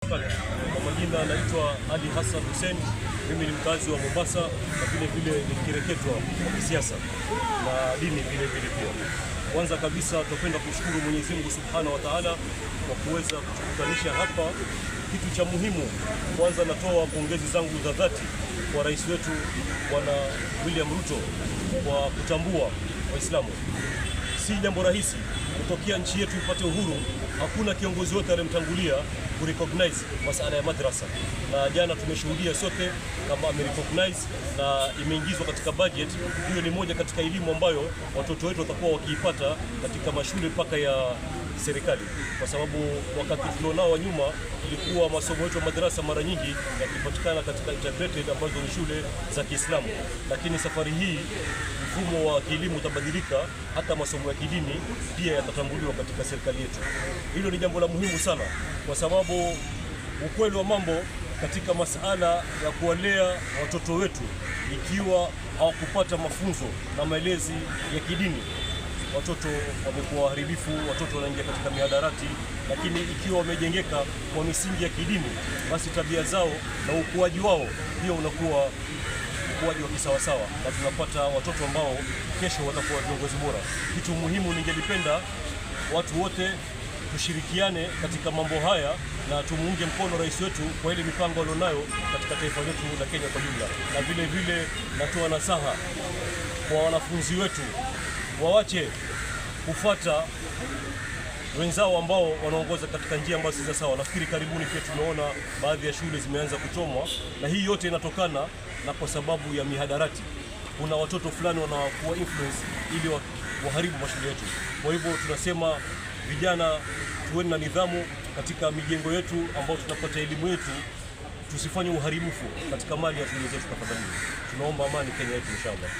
barakatuh. Kwa majina naitwa Ali Hassan Hussein. Mimi ni mkazi wa Mombasa na vile vile ni kireketwa wa kisiasa na dini vile vile pia. Kwanza kabisa tupenda kushukuru Mwenyezi Mungu Subhanahu wa Ta'ala kwa kuweza kutukutanisha hapa. Kitu cha muhimu, kwanza natoa pongezi zangu za dhati kwa rais wetu Bwana William Ruto kwa kutambua Waislamu. Si jambo rahisi kutokea nchi yetu ipate uhuru, hakuna kiongozi wote aliyemtangulia kurecognize masuala ya madrasa, na jana tumeshuhudia sote kama amerecognize na imeingizwa katika budget. Hiyo ni moja katika elimu ambayo watoto wetu watakuwa wakiipata katika mashule mpaka ya serikali, kwa sababu wakati tulionao wa nyuma ilikuwa masomo yetu ya madrasa mara nyingi yakipatikana katika integrated ambazo ni shule za Kiislamu, lakini safari hii mfumo wa kielimu utabadilika, hata masomo ya kidini pia yatatambuliwa katika serikali yetu. Hilo ni jambo la muhimu sana, kwa sababu ukweli wa mambo katika masala ya kuwalea watoto wetu, ikiwa hawakupata mafunzo na malezi ya kidini, watoto wamekuwa waharibifu, watoto wanaingia katika mihadarati. Lakini ikiwa wamejengeka kwa misingi ya kidini, basi tabia zao na ukuaji wao pia unakuwa ukuaji wa kisawasawa, na tunapata watoto ambao kesho watakuwa viongozi bora. Kitu muhimu, ningelipenda watu wote tushirikiane katika mambo haya na tumuunge mkono rais wetu kwa ile mipango alionayo katika taifa letu la Kenya kwa jumla. Na vile vile natoa nasaha kwa wanafunzi wetu waache kufuata wenzao ambao wanaongoza katika njia ambazo si sawa. Nafikiri karibuni pia tumeona baadhi ya shule zimeanza kuchomwa, na hii yote inatokana na kwa sababu ya mihadarati. Kuna watoto fulani wanakuwa influence ili waharibu mashule yetu. Kwa hivyo tunasema vijana, tuweni na nidhamu katika mijengo yetu ambao tunapata elimu yetu, tusifanye uharibifu katika mali ya shule zetu tafadhali. Tunaomba amani Kenya yetu inshallah.